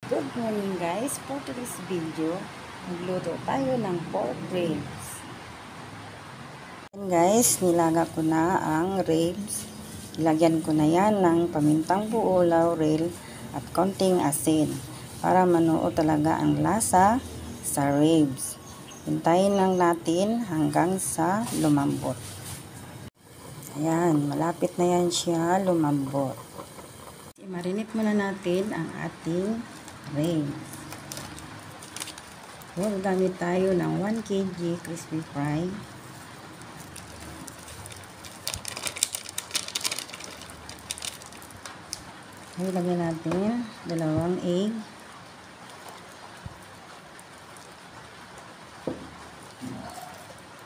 Good morning guys, for today's video, magluto tayo ng pork ribs. And guys, nilaga ko na ang ribs. Ilagyan ko na yan ng pamintang buo, laurel at konting asin para manuo talaga ang lasa sa ribs. Hintayin lang natin hanggang sa lumambot. Ayan, malapit na yan siya lumambot. I-marinate muna natin ang ating ribs. So, gamit tayo ng 1 kg crispy fry. So, lagyan natin 2 egg.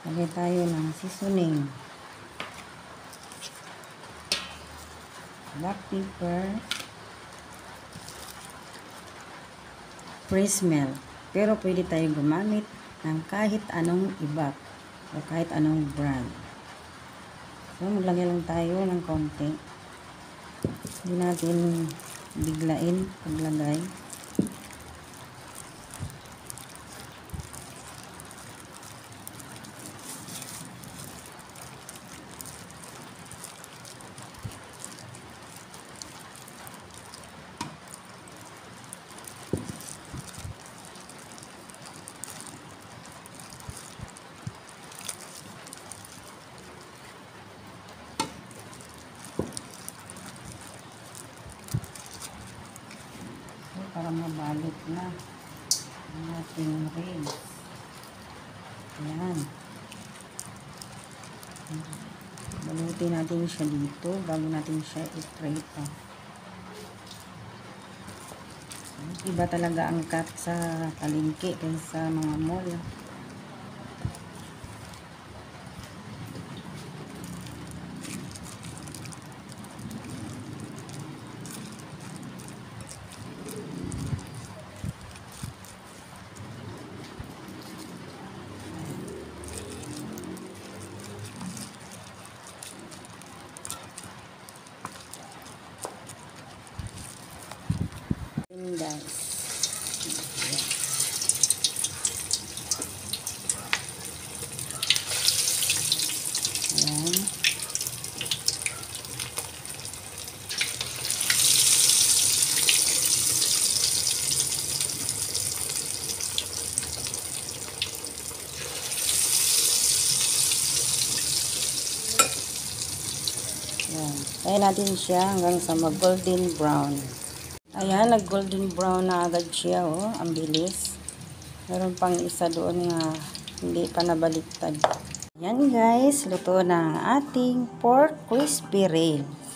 Lagyan tayo ng seasoning. Black pepper. Fresh milk. Pero pwede tayo gumamit ng kahit anong iba o kahit anong brand. So, maglagay lang tayo ng konti. Hindi natin biglain paglagay. Para mabalot na ang ating ribs. Ayan. Balutin natin siya dito bago natin siya i-prito. Iba talaga ang cut sa palengke kaysa mga mall. Guys, ayan. Ayan. Kaya natin siya hanggang sa mag-golden brown. Ayan, nag-golden brown na agad siya, oh. Ang bilis. Meron pang isa doon nga hindi pa nabaliktad. Ayan guys, luto na ang ating pork crispy ribs.